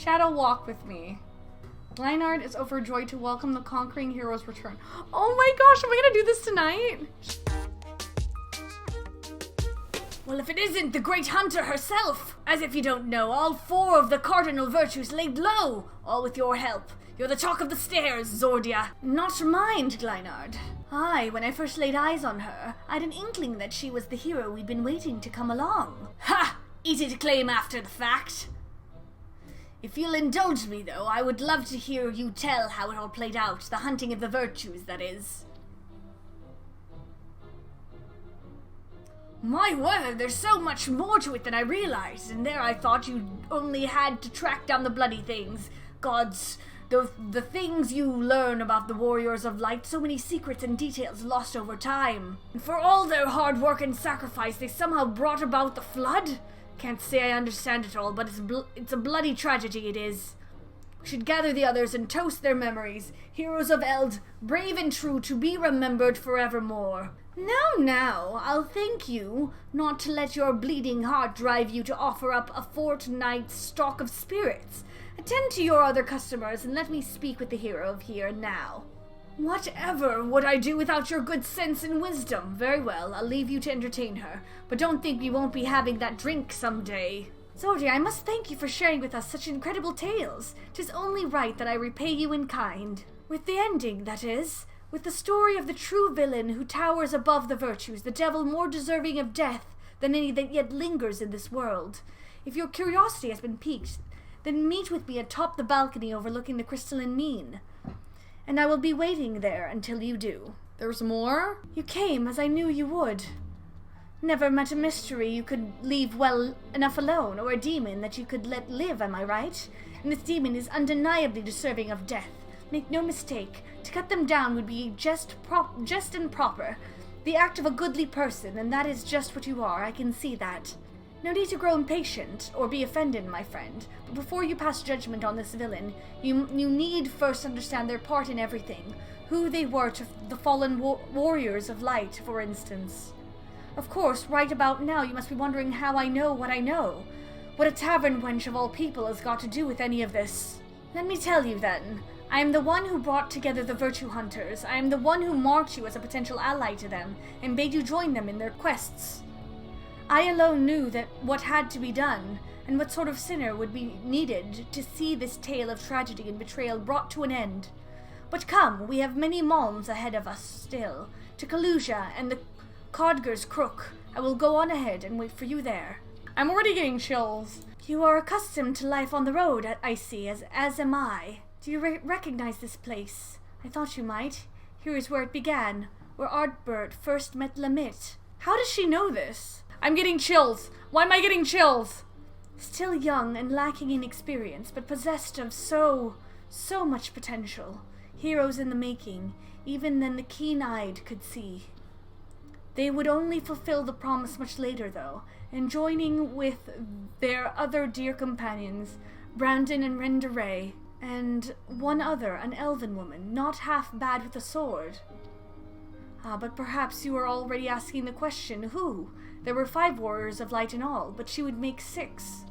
Shadow walk with me. Leinard is overjoyed to welcome the conquering hero's return. Oh my gosh, am I gonna do this tonight? Well, if it isn't the great hunter herself! As if you don't know, all 4 of the cardinal virtues laid low, all with your help. You're the talk of the stairs, Zordia. Not mind, Leinard. Aye, when I first laid eyes on her, I'd an inkling that she was the hero we'd been waiting to come along. Ha! Easy to claim after the fact. If you'll indulge me, though, I would love to hear you tell how it all played out. The hunting of the virtues, that is. My word, there's so much more to it than I realized, and there I thought you only had to track down the bloody things. Gods, the things you learn about the warriors of light, so many secrets and details lost over time. And for all their hard work and sacrifice, they somehow brought about the flood? Can't say I understand it all, but it's a bloody tragedy, it is. We should gather the others and toast their memories. Heroes of Eld, brave and true, to be remembered forevermore. Now, I'll thank you not to let your bleeding heart drive you to offer up a fortnight's stock of spirits. Attend to your other customers and let me speak with the hero of here and now. Whatever would I do without your good sense and wisdom? Very well, I'll leave you to entertain her, but don't think we won't be having that drink someday. Zordia, I must thank you for sharing with us such incredible tales. 'Tis only right that I repay you in kind. With the ending, that is. With the story of the true villain who towers above the virtues, the devil more deserving of death than any that yet lingers in this world. If your curiosity has been piqued, then meet with me atop the balcony overlooking the crystalline mean, and I will be waiting there until you do. There's more? You came as I knew you would. Never met a mystery you could leave well enough alone, or a demon that you could let live, am I right? And this demon is undeniably deserving of death. Make no mistake, to cut them down would be just and proper. The act of a goodly person, and that is just what you are, I can see that. No need to grow impatient, or be offended, my friend, but before you pass judgment on this villain, you need first understand their part in everything, who they were to the fallen warriors of light, for instance. Of course, right about now you must be wondering how I know what I know. What a tavern wench of all people has got to do with any of this. Let me tell you then. I am the one who brought together the virtue hunters. I am the one who marked you as a potential ally to them, and bade you join them in their quests. I alone knew that what had to be done, and what sort of sinner would be needed to see this tale of tragedy and betrayal brought to an end. But come, we have many malms ahead of us still, to Kalusia and the Codger's Crook. I will go on ahead and wait for you there. I'm already getting chills. You are accustomed to life on the road, I see, as am I. Do you recognize this place? I thought you might. Here is where it began, where Ardbert first met Lamit. How does she know this? I'm getting chills. Why am I getting chills? Still young and lacking in experience, but possessed of so much potential. Heroes in the making, even than the keen-eyed could see. They would only fulfill the promise much later, though, and joining with their other dear companions, Brandon and Renderay, and one other, an elven woman, not half bad with a sword. But perhaps you are already asking the question, who? There were 5 warriors of light in all, but she would make 6.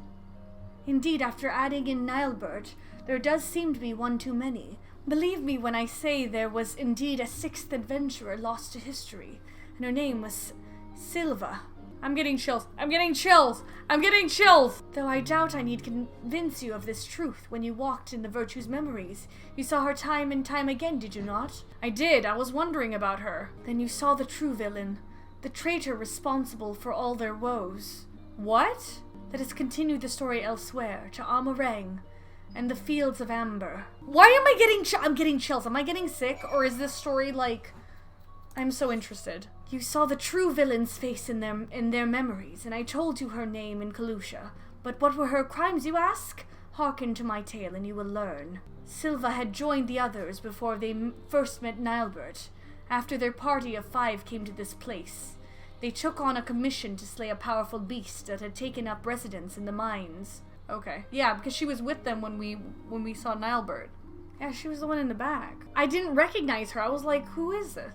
Indeed, after adding in Nilebert, there does seem to be one too many. Believe me when I say there was indeed a 6th adventurer lost to history, and her name was Silva. I'm getting chills. I'm getting chills. I'm getting chills. Though I doubt I need convince you of this truth when you walked in the Virtue's memories. You saw her time and time again, did you not? I did. I was wondering about her. Then you saw the true villain, the traitor responsible for all their woes. What? Let us continue the story elsewhere, to Amarang and the Fields of Amber. Why am I getting I'm getting chills. Am I getting sick, or is this story like... I'm so interested. You saw the true villain's face in their memories, and I told you her name in Kalusha. But what were her crimes, you ask? Hearken to my tale, and you will learn. Silva had joined the others before they first met Nilebert. After their party of 5 came to this place, they took on a commission to slay a powerful beast that had taken up residence in the mines. Okay. Yeah, because she was with them when we saw Nilebert. Yeah, she was the one in the back. I didn't recognize her. I was like, who is this?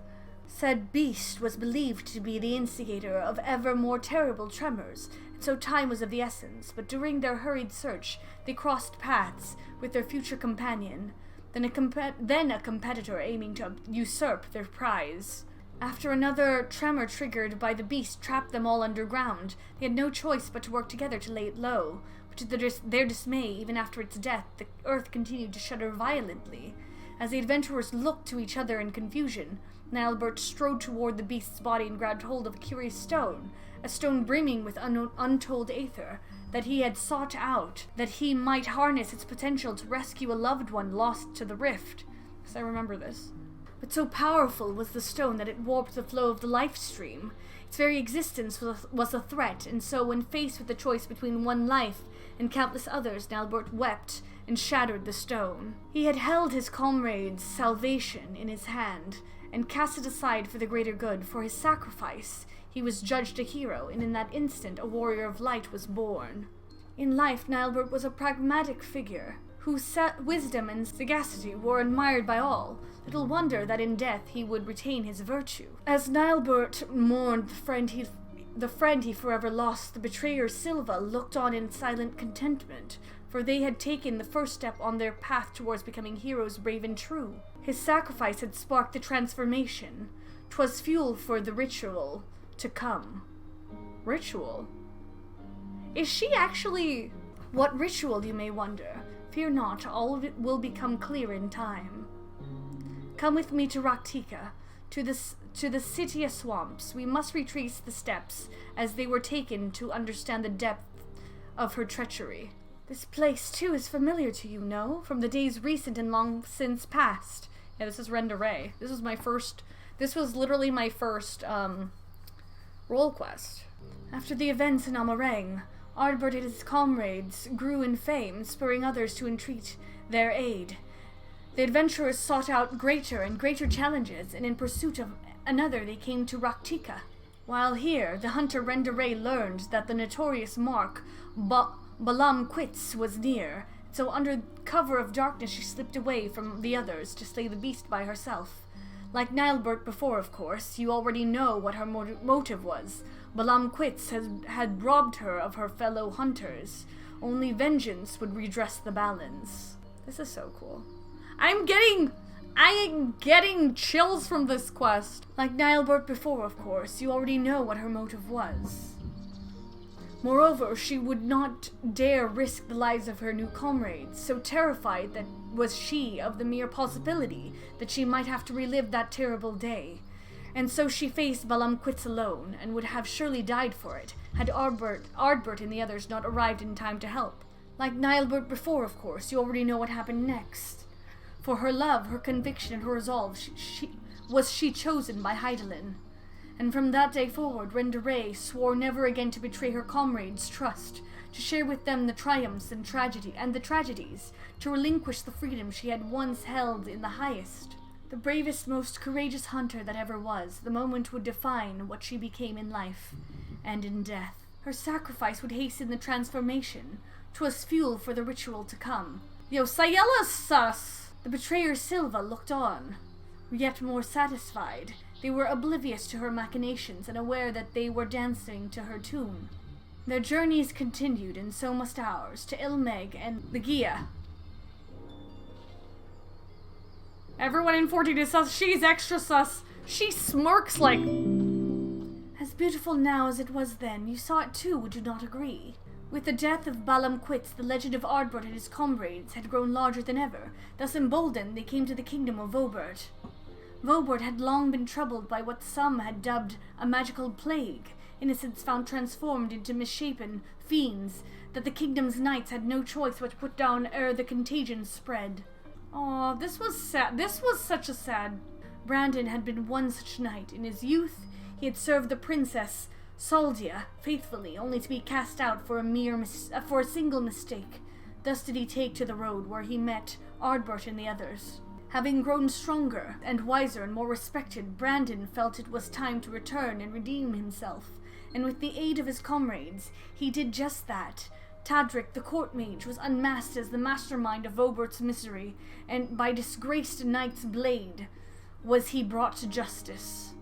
Said beast was believed to be the instigator of ever more terrible tremors, and so time was of the essence, but during their hurried search, they crossed paths with their future companion, then a competitor aiming to usurp their prize. After another tremor triggered by the beast trapped them all underground, they had no choice but to work together to lay it low. But to their dismay, even after its death, the earth continued to shudder violently. As the adventurers looked to each other in confusion, Nilebert strode toward the beast's body and grabbed hold of a curious stone, a stone brimming with untold aether, that he had sought out, that he might harness its potential to rescue a loved one lost to the rift. Because I remember this. But so powerful was the stone that it warped the flow of the life stream. Its very existence was a threat, and so when faced with the choice between one life and countless others, Nilebert wept and shattered the stone. He had held his comrade's salvation in his hand, and cast it aside for the greater good. For his sacrifice, he was judged a hero, and in that instant a warrior of light was born. In life, Nilebert was a pragmatic figure, whose wisdom and sagacity were admired by all. Little wonder that in death he would retain his virtue. As Nilebert mourned the friend he forever lost, the betrayer Silva looked on in silent contentment, for they had taken the first step on their path towards becoming heroes brave and true. His sacrifice had sparked the transformation. 'Twas fuel for the ritual to come. Ritual? Is she actually... What ritual, you may wonder? Fear not, all of it will become clear in time. Come with me to Raktika, to the City of Swamps. We must retrace the steps, as they were taken to understand the depth of her treachery. This place, too, is familiar to you, no? From the days recent and long since past. Yeah, this is Renderay. This was literally my first, role quest. After the events in Amarang, Ardbert and his comrades grew in fame, spurring others to entreat their aid. The adventurers sought out greater and greater challenges, and in pursuit of another they came to Raktika. While here, the hunter Renderay learned that the notorious mark Balam Quits was near, so under cover of darkness she slipped away from the others to slay the beast by herself. Like Nilebert before, of course, you already know what her motive was. Balam Quits had robbed her of her fellow hunters. Only vengeance would redress the balance. This is so cool. I am getting chills from this quest. Like Nilebert before, of course, you already know what her motive was. Moreover, she would not dare risk the lives of her new comrades, so terrified that was she of the mere possibility that she might have to relive that terrible day. And so she faced Balam Quits alone, and would have surely died for it, had Ardbert and the others not arrived in time to help. Like Nilebert before, of course, you already know what happened next. For her love, her conviction, and her resolve, she chosen by Hydaelyn. And from that day forward, Renderay swore never again to betray her comrades' trust, to share with them the triumphs and the tragedies, to relinquish the freedom she had once held in the highest. The bravest, most courageous hunter that ever was, the moment would define what she became in life and in death. Her sacrifice would hasten the transformation. 'Twas fuel for the ritual to come. Yo, Sayela sus! The betrayer Silva looked on, yet more satisfied. They were oblivious to her machinations and aware that they were dancing to her tune. Their journeys continued, and so must ours, to Ilmeg and Legia. Everyone in 14 is sus. She's extra sus. She smirks like... As beautiful now as it was then, you saw it too, would you not agree? With the death of Balam Quits, the legend of Ardbert and his comrades had grown larger than ever. Thus emboldened, they came to the kingdom of Vobert. Vobert had long been troubled by what some had dubbed a magical plague, innocents found transformed into misshapen fiends, that the kingdom's knights had no choice but to put down ere the contagion spread. Aw, this was sad. This was such a sad... Brandon had been one such knight. In his youth, he had served the princess Saldia faithfully, only to be cast out for a single mistake. Thus did he take to the road where he met Ardbert and the others. Having grown stronger and wiser and more respected, Brandon felt it was time to return and redeem himself, and with the aid of his comrades, he did just that. Tadric, the court mage, was unmasked as the mastermind of Vobert's misery, and by disgraced knight's blade was he brought to justice.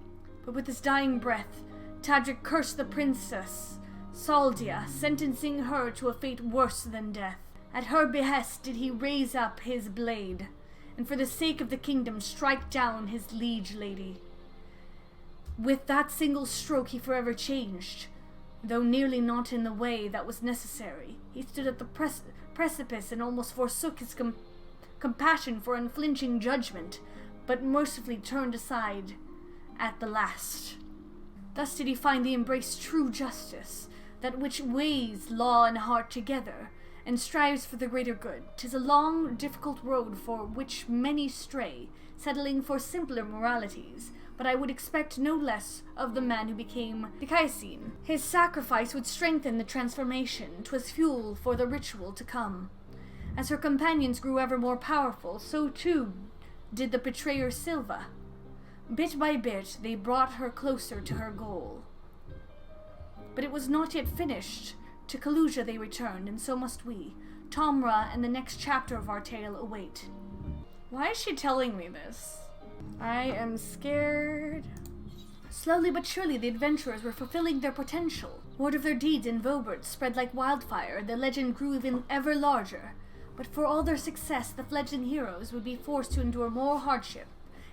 But with his dying breath, Tadric cursed the princess, Saldia, sentencing her to a fate worse than death. At her behest did he raise up his blade, and for the sake of the kingdom strike down his liege lady. With that single stroke he forever changed, though nearly not in the way that was necessary. He stood at the precipice and almost forsook his compassion for unflinching judgment, but mercifully turned aside at the last. Thus did he find the embrace true justice, that which weighs law and heart together, and strives for the greater good. 'Tis a long, difficult road for which many stray, settling for simpler moralities, but I would expect no less of the man who became Dicaycine. His sacrifice would strengthen the transformation. 'Twas fuel for the ritual to come. As her companions grew ever more powerful, so too did the betrayer Silva. Bit by bit, they brought her closer to her goal. But it was not yet finished. To Kaluja they returned, and so must we. Tomra and the next chapter of our tale await. Why is she telling me this? I am scared. Slowly but surely the adventurers were fulfilling their potential. Word of their deeds in Vobert spread like wildfire. The legend grew even ever larger. But for all their success, the fledgling heroes would be forced to endure more hardship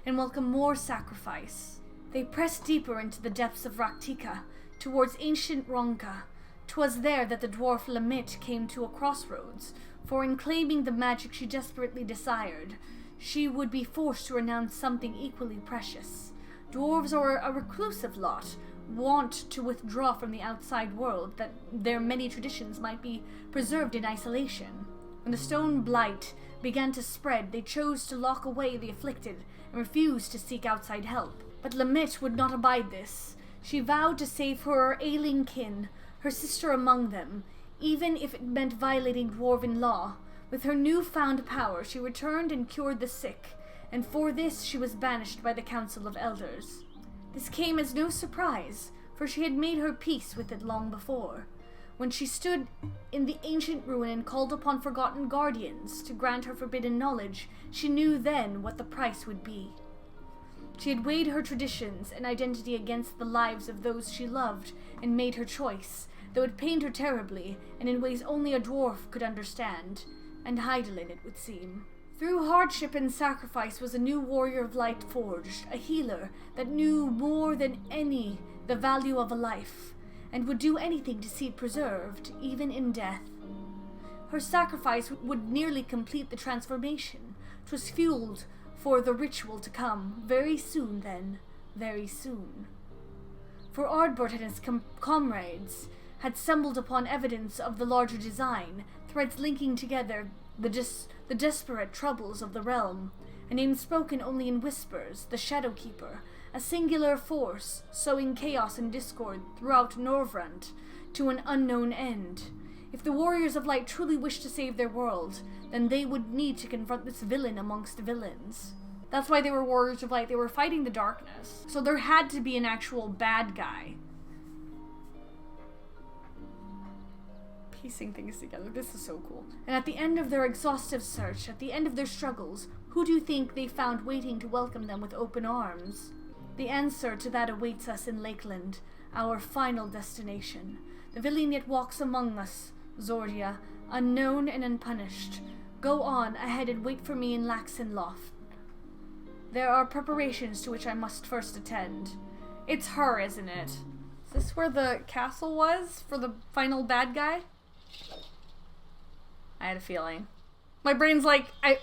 and welcome more sacrifice. They pressed deeper into the depths of Raktika, towards ancient Ronka. 'Twas there that the dwarf Lamit came to a crossroads, for in claiming the magic she desperately desired, she would be forced to renounce something equally precious. Dwarves are a reclusive lot, wont to withdraw from the outside world, that their many traditions might be preserved in isolation. When the stone blight began to spread, they chose to lock away the afflicted and refused to seek outside help. But Lamit would not abide this. She vowed to save her ailing kin, her sister among them, even if it meant violating dwarven law. With her newfound power, she returned and cured the sick, and for this she was banished by the Council of Elders. This came as no surprise, for she had made her peace with it long before. When she stood in the ancient ruin and called upon forgotten guardians to grant her forbidden knowledge, she knew then what the price would be. She had weighed her traditions and identity against the lives of those she loved and made her choice, though it pained her terribly and in ways only a dwarf could understand, and Hydaelyn it would seem. Through hardship and sacrifice was a new warrior of light forged, a healer that knew more than any the value of a life, and would do anything to see it preserved, even in death. Her sacrifice would nearly complete the transformation. 'Twas fueled for the ritual to come, very soon then, very soon. For Ardbert and his comrades had stumbled upon evidence of the larger design, threads linking together the desperate troubles of the realm, a name spoken only in whispers, the Shadowkeeper, a singular force sowing chaos and discord throughout Norvrand to an unknown end. If the warriors of light truly wished to save their world, then they would need to confront this villain amongst villains. That's why they were warriors of light. They were fighting the darkness. So there had to be an actual bad guy. Piecing things together. This is so cool. And at the end of their exhaustive search, at the end of their struggles, who do you think they found waiting to welcome them with open arms? The answer to that awaits us in Lakeland, our final destination. The villain yet walks among us, Zordia, unknown and unpunished. Go on ahead and wait for me in Laxenloft. There are preparations to which I must first attend. It's her, isn't it? Is this where the castle was for the final bad guy? I had a feeling. My brain's like, I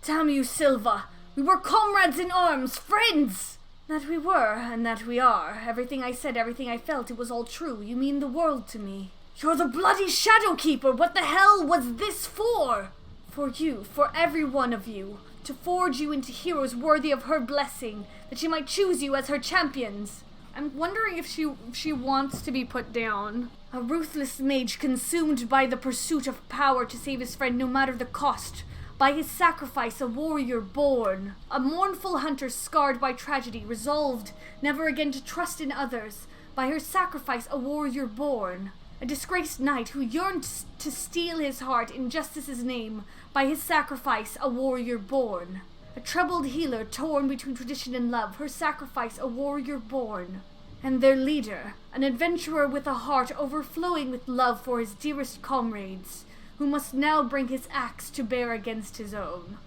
Damn you, Silva! We were comrades in arms, friends! That we were, and that we are. Everything I said, everything I felt, it was all true. You mean the world to me. You're the bloody Shadowkeeper! What the hell was this for? For you, for every one of you. To forge you into heroes worthy of her blessing, that she might choose you as her champions. I'm wondering if she wants to be put down. A ruthless mage consumed by the pursuit of power to save his friend no matter the cost. By his sacrifice, a warrior born. A mournful hunter scarred by tragedy, resolved never again to trust in others. By her sacrifice, a warrior born. A disgraced knight who yearned to steal his heart in justice's name, by his sacrifice a warrior born. A troubled healer torn between tradition and love, her sacrifice a warrior born. And their leader, an adventurer with a heart overflowing with love for his dearest comrades, who must now bring his axe to bear against his own.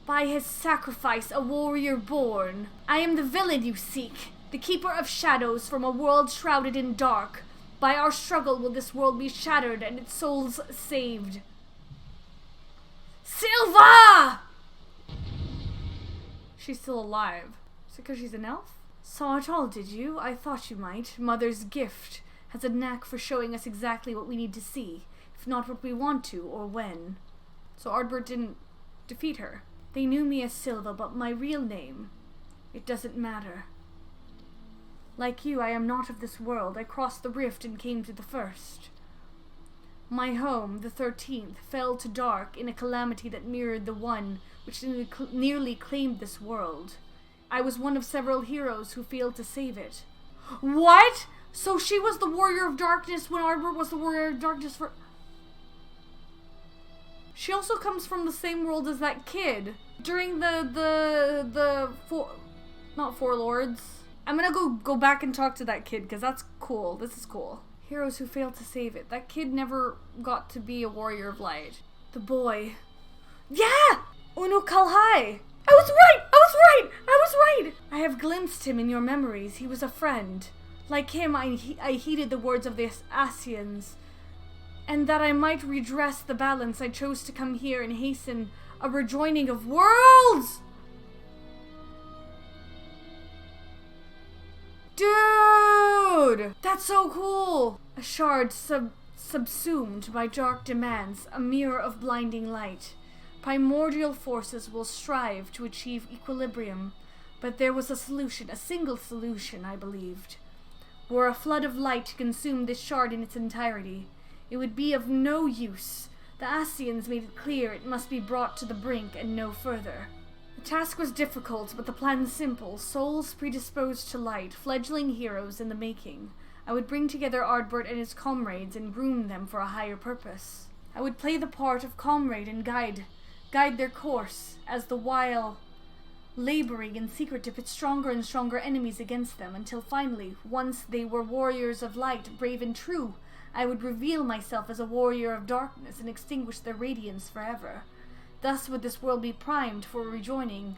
By his sacrifice a warrior born. I am the villain you seek, the keeper of shadows from a world shrouded in dark. By our struggle will this world be shattered and its souls saved. Silva! She's still alive. Is it because she's an elf? Saw it all, did you? I thought you might. Mother's gift has a knack for showing us exactly what we need to see, if not what we want to, or when. So Ardbert didn't defeat her. They knew me as Silva, but my real name, it doesn't matter. Like you, I am not of this world. I crossed the rift and came to the first. My home, the 13th, fell to dark in a calamity that mirrored the one which nearly claimed this world. I was one of several heroes who failed to save it. What? So she was the warrior of darkness when Ardbert was the warrior of darkness for... She also comes from the same world as that kid. During not Four Lords. I'm gonna go back and talk to that kid, because that's cool. This is cool. Heroes who failed to save it. That kid never got to be a warrior of light. The boy. Yeah! Unu Kalhai! I was right! I have glimpsed him in your memories. He was a friend. Like him, I heeded the words of the Asians. And that I might redress the balance, I chose to come here and hasten a rejoining of worlds! Dude! That's so cool! A shard subsumed by dark demands, a mirror of blinding light. Primordial forces will strive to achieve equilibrium, but there was a solution, a single solution, I believed. Were a flood of light to consume this shard in its entirety, it would be of no use. The Asians made it clear it must be brought to the brink and no further. The task was difficult, but the plan simple. Souls predisposed to light, fledgling heroes in the making. I would bring together Ardbert and his comrades and groom them for a higher purpose. I would play the part of comrade and guide their course, as the while laboring in secret to pit stronger and stronger enemies against them, until finally, once they were warriors of light, brave and true, I would reveal myself as a warrior of darkness and extinguish their radiance forever. Thus would this world be primed for a rejoining,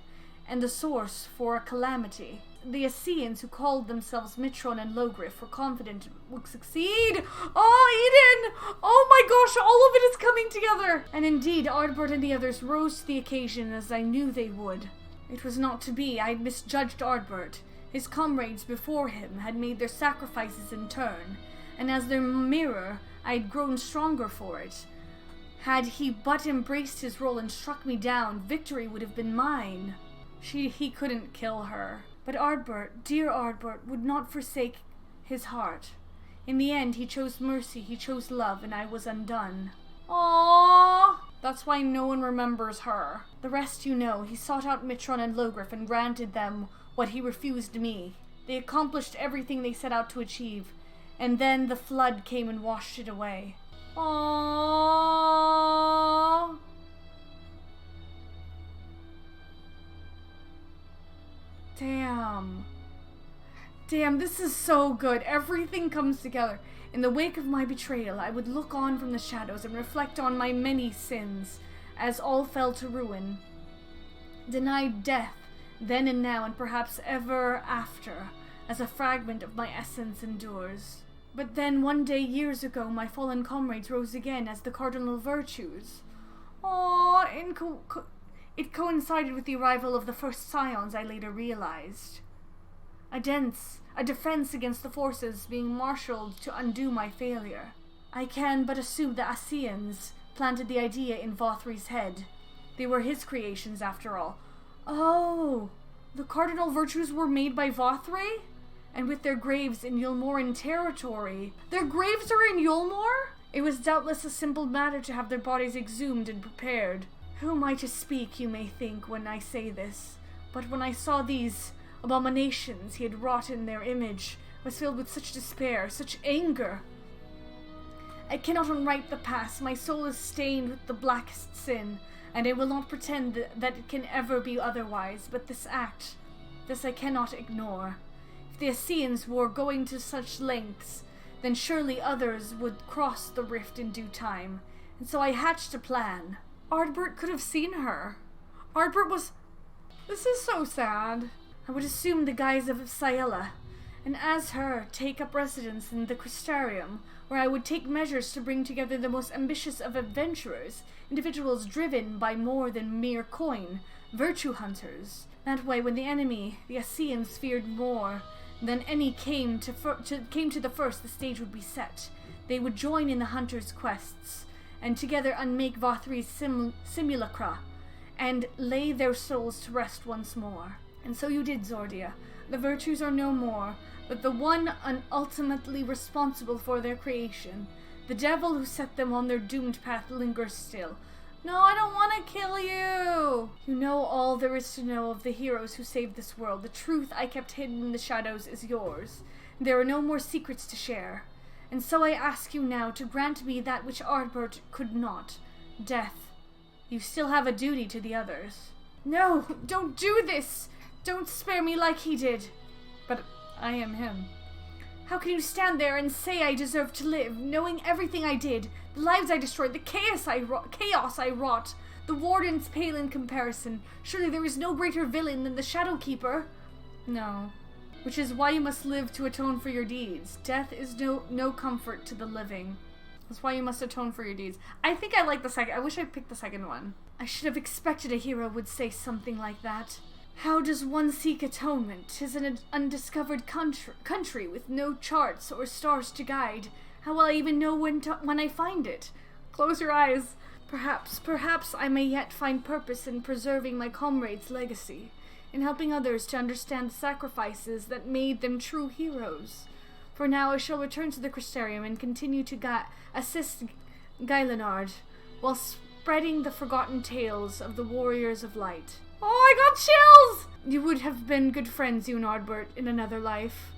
and the source for a calamity. The Asians, who called themselves Mitron and Logriff, were confident it would succeed. Oh, Eden! Oh my gosh, all of it is coming together! And indeed, Ardbert and the others rose to the occasion as I knew they would. It was not to be. I had misjudged Ardbert. His comrades before him had made their sacrifices in turn, and as their mirror, I had grown stronger for it. Had he but embraced his role and struck me down, victory would have been mine. He couldn't kill her. But Ardbert, dear Ardbert, would not forsake his heart. In the end, he chose mercy, he chose love, and I was undone. Aww! That's why no one remembers her. The rest you know. He sought out Mitron and Logriff and granted them what he refused me. They accomplished everything they set out to achieve, and then the flood came and washed it away. Aww! Damn, this is so good. Everything comes together. In the wake of my betrayal, I would look on from the shadows and reflect on my many sins, as all fell to ruin. Denied death, then and now, and perhaps ever after, as a fragment of my essence endures. But then, one day years ago, my fallen comrades rose again as the cardinal virtues. It coincided with the arrival of the first scions, I later realized. A defense against the forces being marshaled to undo my failure. I can but assume the Asians planted the idea in Vothri's head. They were his creations, after all. Oh, the cardinal virtues were made by Vothri? And with their graves in Yulmoran territory. Their graves are in Yulmor? It was doubtless a simple matter to have their bodies exhumed and prepared. Who am I to speak, you may think, when I say this? But when I saw these abominations he had wrought in their image, I was filled with such despair, such anger. I cannot unwrite the past. My soul is stained with the blackest sin, and I will not pretend that it can ever be otherwise. But this act, this I cannot ignore. If the Ascians were going to such lengths, then surely others would cross the rift in due time. And so I hatched a plan. Ardbert could have seen her. Ardbert was... This is so sad. I would assume the guise of Ciela, and as her, take up residence in the Crystarium, where I would take measures to bring together the most ambitious of adventurers, individuals driven by more than mere coin, virtue hunters. That way, when the enemy, the Ascians, feared more than any came to the first, the stage would be set. They would join in the hunters' quests, and together unmake Vothri's simulacra, and lay their souls to rest once more. And so you did, Zordia. The virtues are no more, but the one ultimately responsible for their creation. The devil who set them on their doomed path lingers still. No, I don't want to kill you! You know all there is to know of the heroes who saved this world. The truth I kept hidden in the shadows is yours. There are no more secrets to share. And so I ask you now to grant me that which Ardbert could not. Death. You still have a duty to the others. No, don't do this! Don't spare me like he did. But I am him. How can you stand there and say I deserve to live, knowing everything I did, the lives I destroyed, the chaos I wrought, the wardens pale in comparison? Surely there is no greater villain than the Shadowkeeper. No. Which is why you must live to atone for your deeds. Death is no comfort to the living. That's why you must atone for your deeds. I think I like the second. I wish I picked the second one. I should have expected a hero would say something like that. How does one seek atonement? 'Tis an undiscovered country with no charts or stars to guide. How will I even know when I find it? Close your eyes. Perhaps I may yet find purpose in preserving my comrades' legacy, in helping others to understand the sacrifices that made them true heroes. For now I shall return to the Crystarium and continue to assist Gailenard, while spreading the forgotten tales of the Warriors of Light. Oh, I got chills! You would have been good friends, you and Ardbert, in another life.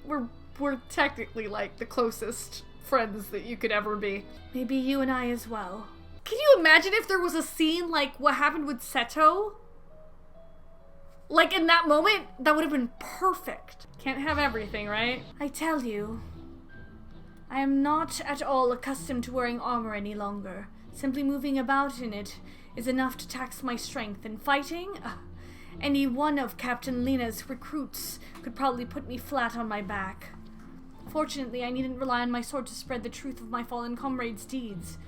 We're technically like the closest friends that you could ever be. Maybe you and I as well. Can you imagine if there was a scene like what happened with Seto? Like in that moment, that would have been perfect. Can't have everything, right? I tell you, I am not at all accustomed to wearing armor any longer. Simply moving about in it is enough to tax my strength, and fighting? Any one of Captain Lena's recruits could probably put me flat on my back. Fortunately, I needn't rely on my sword to spread the truth of my fallen comrades' deeds.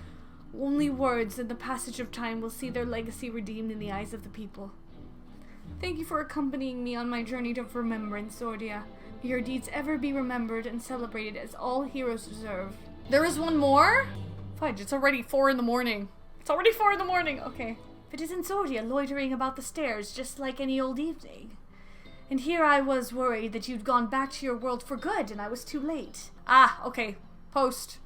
Only words and the passage of time will see their legacy redeemed in the eyes of the people. Thank you for accompanying me on my journey of remembrance, Zordia. May your deeds ever be remembered and celebrated as all heroes deserve. There is one more? Fudge, it's already 4 in the morning. It's already 4 in the morning, okay. If it isn't Zordia loitering about the stairs just like any old evening. And here I was worried that you'd gone back to your world for good and I was too late. Ah, okay. Post.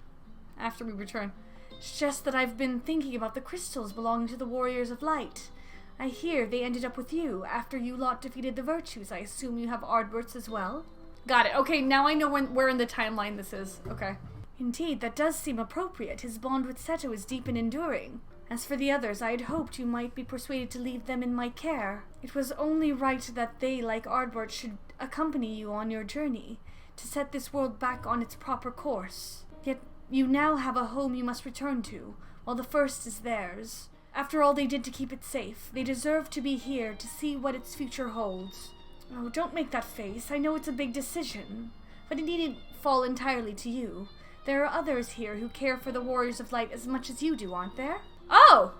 After we return. It's just that I've been thinking about the crystals belonging to the Warriors of Light. I hear they ended up with you after you lot defeated the virtues. I assume you have Ardbert's as well? Got it. Okay, now I know where in the timeline this is. Okay. Indeed, that does seem appropriate. His bond with Seto is deep and enduring. As for the others, I had hoped you might be persuaded to leave them in my care. It was only right that they, like Ardbert, should accompany you on your journey, to set this world back on its proper course. Yet you now have a home you must return to, while the first is theirs. After all they did to keep it safe, they deserve to be here to see what its future holds. Oh, don't make that face. I know it's a big decision, but it needn't fall entirely to you. There are others here who care for the Warriors of Light as much as you do, aren't there? Oh!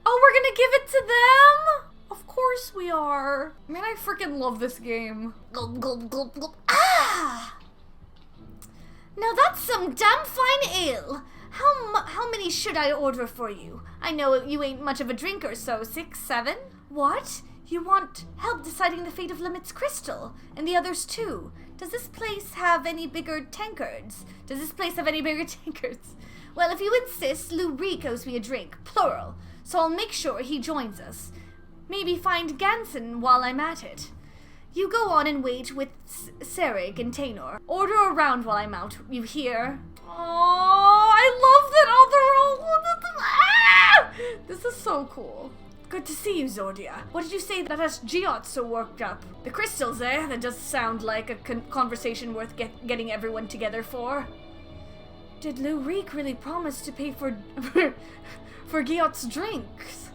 Oh, we're gonna give it to them? Of course we are. Man, I freaking love this game. Gulp, gulp, gulp, gulp. Ah! Now that's some damn fine ale. How many should I order for you? I know you ain't much of a drinker, so 6, 7? What? You want help deciding the fate of Limit's crystal, and the others too. Does this place have any bigger tankards? Well, if you insist, Lou Reek owes me a drink, plural, so I'll make sure he joins us. Maybe find Ganson while I'm at it. You go on and wait with Serig and Tainor. Order a round while I'm out, you hear? Oh, I love that other role. This is so cool. Good to see you, Zordia. What did you say that has Giot so worked up? The crystals, eh? That does sound like a conversation worth getting everyone together for. Did Lurik really promise to pay for for Giot's drinks?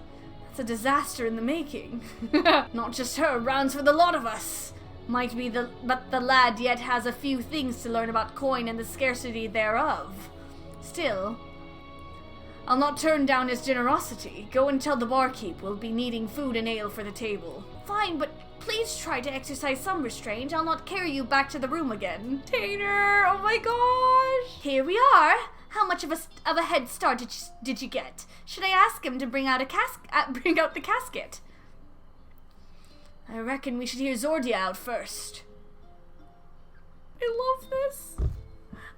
That's a disaster in the making. Not just her, rounds for the lot of us. Might be but the lad yet has a few things to learn about coin and the scarcity thereof. Still, I'll not turn down his generosity. Go and tell the barkeep we'll be needing food and ale for the table. Fine, but please try to exercise some restraint. I'll not carry you back to the room again. Tainor, oh my gosh. Here we are. How much of a head start did you get? Should I ask him to bring out the casket? I reckon we should hear Zordia out first. I love this.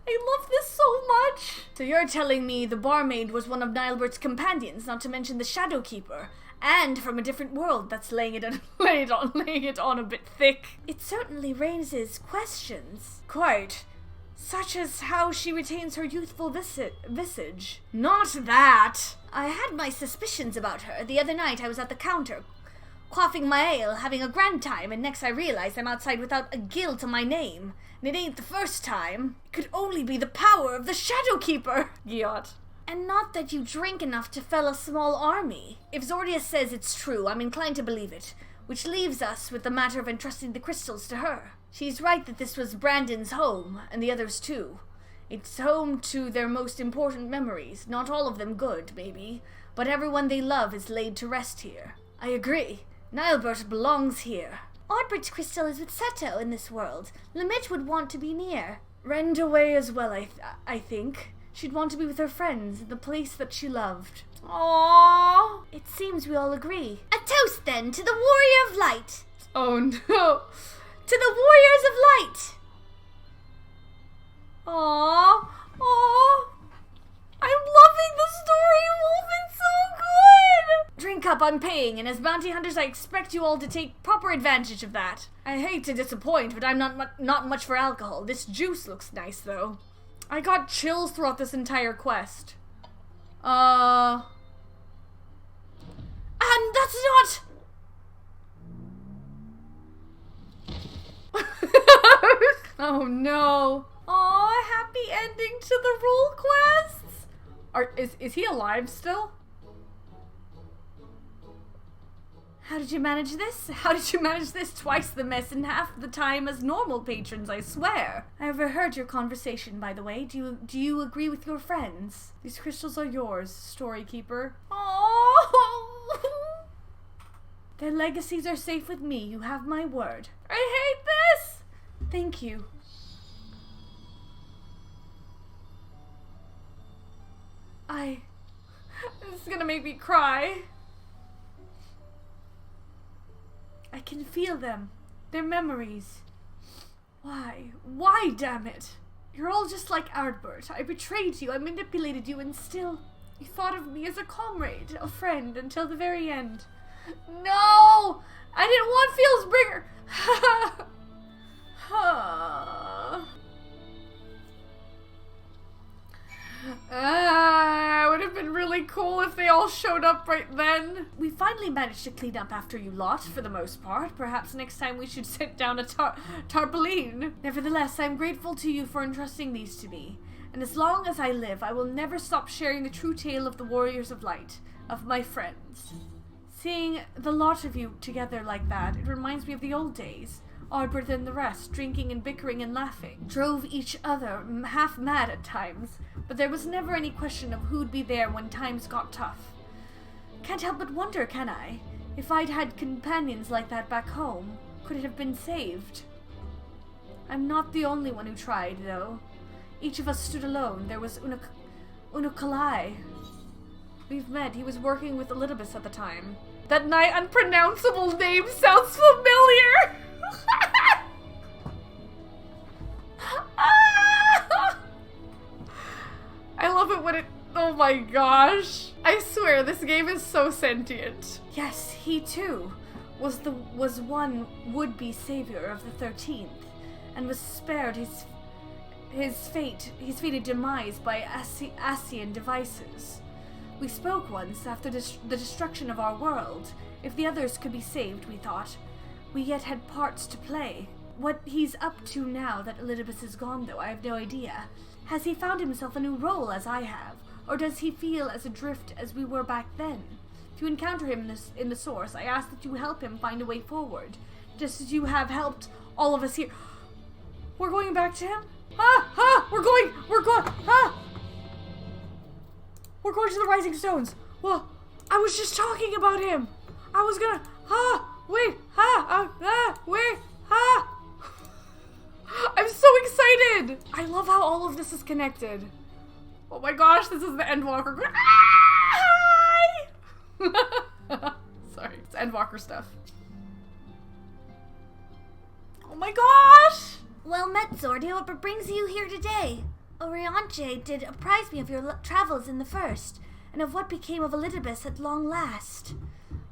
I love this so much. So you're telling me the barmaid was one of Nilebert's companions, not to mention the Shadowkeeper, and from a different world. That's laying it on a bit thick. It certainly raises questions. Quite. Such as how she retains her youthful visage. Not that! I had my suspicions about her. The other night I was at the counter, quaffing my ale, having a grand time, and next I realized I'm outside without a guild to my name. And it ain't the first time. It could only be the power of the Shadowkeeper. Giot. And not that you drink enough to fell a small army. If Zordia says it's true, I'm inclined to believe it, which leaves us with the matter of entrusting the crystals to her. She's right that this was Brandon's home, and the others too. It's home to their most important memories, not all of them good, maybe, but everyone they love is laid to rest here. I agree. Nilebert belongs here. Oddbert's crystal is with Seto in this world. Limit would want to be near. Rend away as well, I think. She'd want to be with her friends in the place that she loved. Aww. It seems we all agree. A toast, then, to the Warrior of Light. Oh, no. To the Warriors of Light. Aww. Aww. I'm loving the story, Wolf. It's so good. Drink up, I'm paying, and as bounty hunters, I expect you all to take proper advantage of that. I hate to disappoint, but I'm not much for alcohol. This juice looks nice, though. I got chills throughout this entire quest. And that's not... Oh no. Aw, happy ending to the role quests. Is he alive still? How did you manage this? How did you manage this? Twice the mess in half the time as normal patrons, I swear. I overheard your conversation, by the way. Do you agree with your friends? These crystals are yours, Storykeeper. Oh! Their legacies are safe with me. You have my word. I hate this! Thank you. This is gonna make me cry. I can feel them. Their memories. Why? Why, damn it? You're all just like Ardbert. I betrayed you. I manipulated you, and still, you thought of me as a comrade, a friend, until the very end. No! I didn't want Fieldsbringer! It would have been really cool if they all showed up right then. We finally managed to clean up after you lot, for the most part. Perhaps next time we should sit down a tarpaulin. Nevertheless, I'm grateful to you for entrusting these to me. And as long as I live, I will never stop sharing the true tale of the Warriors of Light, of my friends. Seeing the lot of you together like that, it reminds me of the old days. Ardbert and the rest, drinking and bickering and laughing, drove each other half mad at times, but there was never any question of who'd be there when times got tough. Can't help but wonder, can I? If I'd had companions like that back home, could it have been saved? I'm not the only one who tried, though. Each of us stood alone. There was Unukalai. We've met. He was working with Elidibus at the time. That unpronounceable name sounds familiar! I love it when it... Oh my gosh. I swear, this game is so sentient. Yes, he too. was one would-be savior of the 13th, and was spared his fated demise by Asian devices. We spoke once after the destruction of our world. If the others could be saved, we thought, we yet had parts to play. What he's up to now that Elidibus is gone, though, I have no idea. Has he found himself a new role, as I have, or does he feel as adrift as we were back then? If you encounter him in the source, I ask that you help him find a way forward, just as you have helped all of us here. We're going back to him? We're going to the Rising Stones. Well, I was just talking about him. I was gonna, I'm so excited. I love how all of this is connected. Oh my gosh, this is the Endwalker. Hi! Sorry, it's Endwalker stuff. Oh my gosh! Well met, Zordio. What brings you here today? Orianche did apprise me of your travels in the first, and of what became of Elidibus at long last.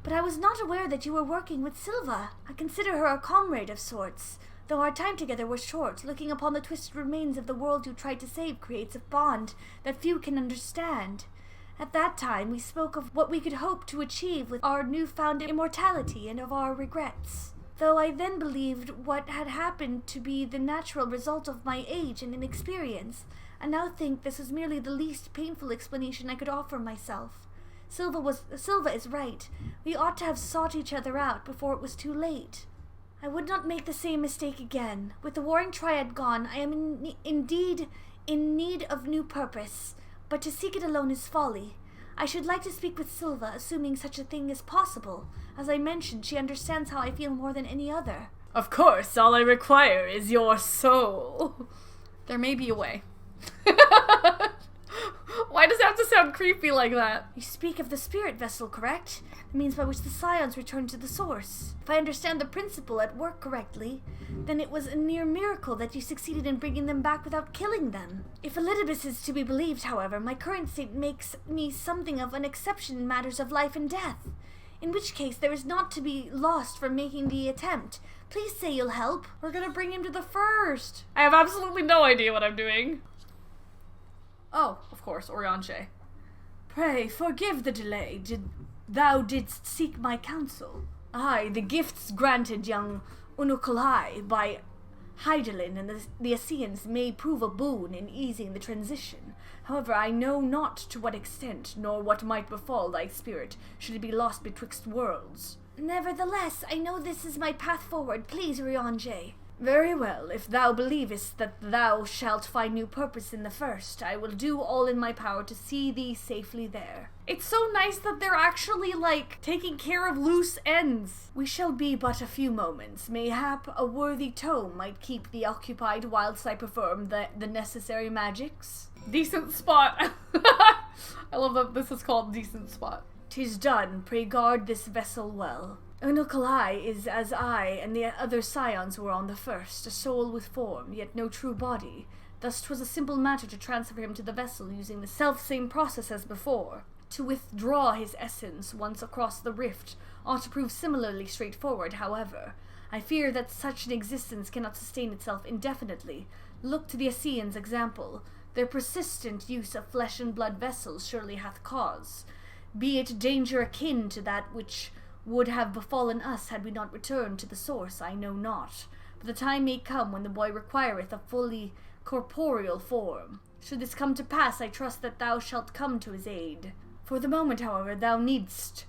But I was not aware that you were working with Silva. I consider her a comrade of sorts, though our time together was short. Looking upon the twisted remains of the world you tried to save creates a bond that few can understand. At that time, we spoke of what we could hope to achieve with our newfound immortality and of our regrets. Though I then believed what had happened to be the natural result of my age and inexperience, I now think this is merely the least painful explanation I could offer myself. Silva is right. We ought to have sought each other out before it was too late. I would not make the same mistake again. With the Warring Triad gone, I am indeed in need of new purpose, but to seek it alone is folly. I should like to speak with Silva, assuming such a thing is possible. As I mentioned, she understands how I feel more than any other. Of course, all I require is your soul. There may be a way. Why does it have to sound creepy like that? You speak of the spirit vessel, correct? The means by which the Scions return to the source. If I understand the principle at work correctly, then it was a near miracle that you succeeded in bringing them back without killing them. If Elidibus is to be believed, however, my current state makes me something of an exception in matters of life and death. In which case, there is naught to be lost from making the attempt. Please say you'll help. We're gonna bring him to the first. I have absolutely no idea what I'm doing. Oh, of course, Orianche. Pray, forgive the delay. Thou didst seek my counsel. Aye, the gifts granted young Unukalai by Hydaelyn and the Ascians may prove a boon in easing the transition. However, I know not to what extent, nor what might befall thy spirit, should it be lost betwixt worlds. Nevertheless, I know this is my path forward. Please, Orianche. Very well. If thou believest that thou shalt find new purpose in the first, I will do all in my power to see thee safely there. It's so nice that they're actually, taking care of loose ends. We shall be but a few moments. Mayhap a worthy tome might keep thee occupied whilst I perform the necessary magics. Decent spot. I love that this is called Decent Spot. 'Tis done. Pray guard this vessel well. Unukalai is as I and the other Scions were on the first, a soul with form, yet no true body. Thus 'twas a simple matter to transfer him to the vessel using the self-same process as before. To withdraw his essence once across the rift ought to prove similarly straightforward, however. I fear that such an existence cannot sustain itself indefinitely. Look to the Ascians' example. Their persistent use of flesh and blood vessels surely hath cause. Be it danger akin to that which would have befallen us had we not returned to the source, I know not. But the time may come when the boy requireth a fully corporeal form. Should this come to pass, I trust that thou shalt come to his aid. For the moment, however, thou needst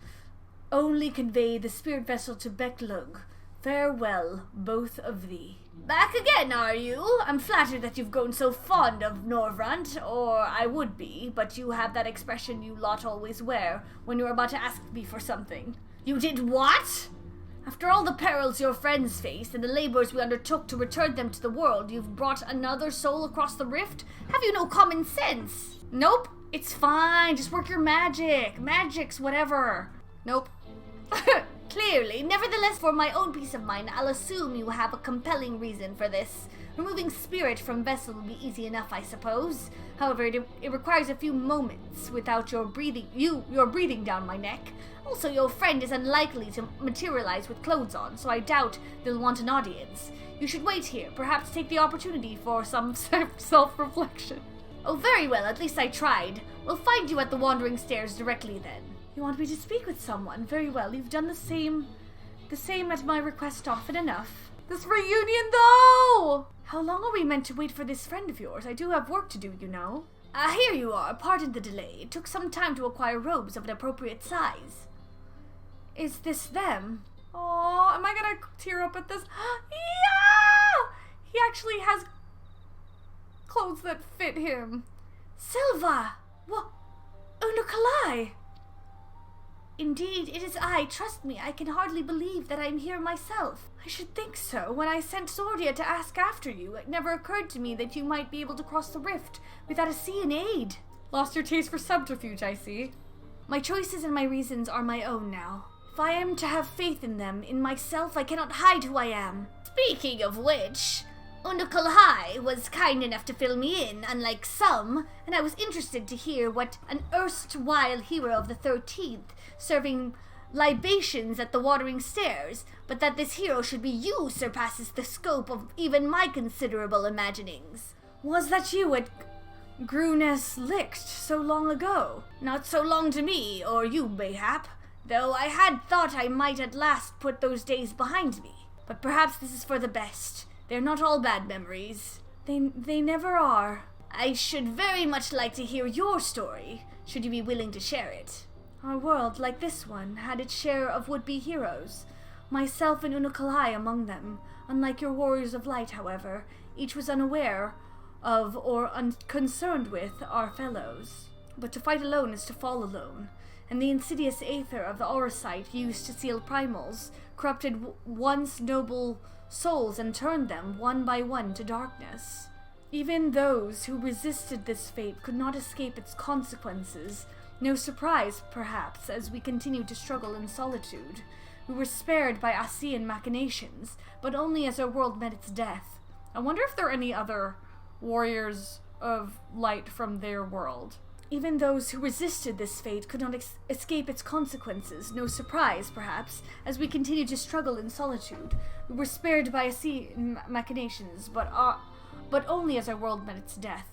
only convey the spirit vessel to Becklug. Farewell, both of thee. Back again, are you? I'm flattered that you've grown so fond of Norvrant, or I would be, but you have that expression you lot always wear when you're about to ask me for something. You did what? After all the perils your friends faced and the labors we undertook to return them to the world, you've brought another soul across the rift? Have you no common sense? Nope. It's fine. Just work your magic. Magic's whatever. Nope. Clearly. Nevertheless, for my own peace of mind, I'll assume you have a compelling reason for this. Removing spirit from vessel would be easy enough, I suppose. However, it requires a few moments without your breathing down my neck. Also, your friend is unlikely to materialize with clothes on, so I doubt they'll want an audience. You should wait here, perhaps take the opportunity for some self-reflection. Oh, very well, at least I tried. We'll find you at the Wandering Stairs directly then. You want me to speak with someone? Very well, you've done the same at my request often enough. This reunion, though! How long are we meant to wait for this friend of yours? I do have work to do, you know. Here you are. Pardon the delay. It took some time to acquire robes of an appropriate size. Is this them? Oh, am I gonna tear up at this? Yeah! He actually has clothes that fit him. Silva! What? Unukalai! Indeed, it is I. Trust me, I can hardly believe that I am here myself. I should think so. When I sent Zordia to ask after you, it never occurred to me that you might be able to cross the rift without a sea in aid. Lost your taste for subterfuge, I see. My choices and my reasons are my own now. If I am to have faith in them, in myself, I cannot hide who I am. Speaking of which, Unukalhai was kind enough to fill me in, unlike some, and I was interested to hear what an erstwhile hero of the 13th, serving libations at the Watering Stairs, but that this hero should be you surpasses the scope of even my considerable imaginings. Was that you at Grunes Licht so long ago? Not so long to me, or you mayhap, though I had thought I might at last put those days behind me. But perhaps this is for the best. They're not all bad memories. They never are. I should very much like to hear your story, should you be willing to share it. Our world, like this one, had its share of would-be heroes. Myself and Unukalai among them. Unlike your warriors of light, however, each was unaware of or unconcerned with our fellows. But to fight alone is to fall alone, and the insidious aether of the auracite used to seal primals corrupted once noble souls and turned them, one by one, to darkness. Even those who resisted this fate could not escape its consequences. No surprise, perhaps, as we continued to struggle in solitude. We were spared by Asian machinations, but only as our world met its death. I wonder if there are any other warriors of light from their world. Even those who resisted this fate could not escape its consequences. No surprise, perhaps, as we continued to struggle in solitude. We were spared by Asian machinations, but only as our world met its death.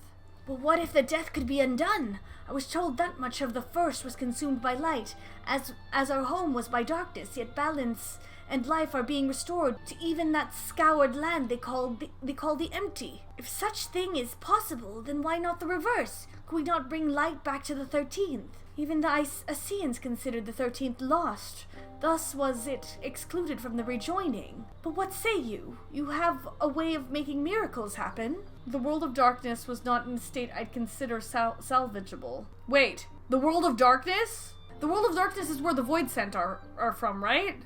But what if the death could be undone? I was told that much of the first was consumed by light, as our home was by darkness, yet balance and life are being restored to even that scoured land they call the empty. If such thing is possible, then why not the reverse? Could we not bring light back to the 13th? Even the Asians considered the 13th lost. Thus was it excluded from the rejoining. But what say you? You have a way of making miracles happen. The world of darkness was not in a state I'd consider salvageable. Wait, the world of darkness? The world of darkness is where the Void Scent are from, right?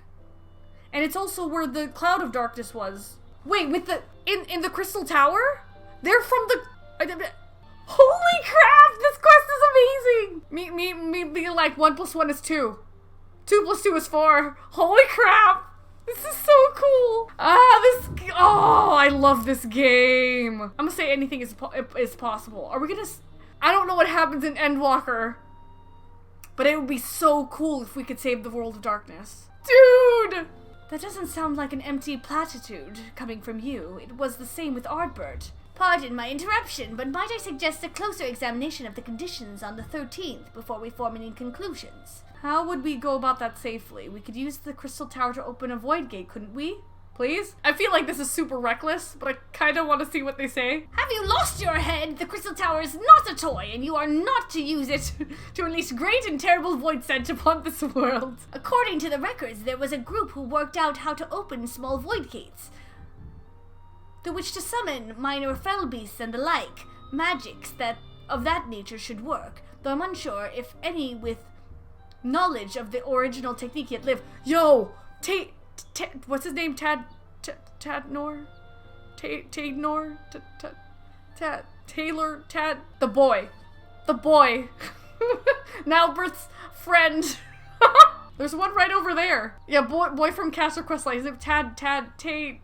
And it's also where the Cloud of Darkness was. Wait, with the in the Crystal Tower? They're from the holy crap! This quest is amazing! Me being like 1 + 1 is 2. 2 + 2 is 4. Holy crap! This is so cool! I love this game. I'm gonna say anything is possible. Are we gonna? I don't know what happens in Endwalker, but it would be so cool if we could save the world of darkness, dude. That doesn't sound like an empty platitude coming from you. It was the same with Ardbert. Pardon my interruption, but might I suggest a closer examination of the conditions on the 13th before we form any conclusions? How would we go about that safely? We could use the Crystal Tower to open a void gate, couldn't we? Please? I feel like this is super reckless, but I kind of want to see what they say. Have you lost your head? The Crystal Tower is not a toy, and you are not to use it to unleash great and terrible void scent upon this world. According to the records, there was a group who worked out how to open small void gates, through which to summon minor fell beasts and the like. Magics of that nature should work, though I'm unsure if any with knowledge of the original technique yet live. Yo! What's his name? Tadnor? Taynor? Taylor? The boy. The boy. Nalbert's friend. There's one right over there. Yeah, boy from Castle Questline. His name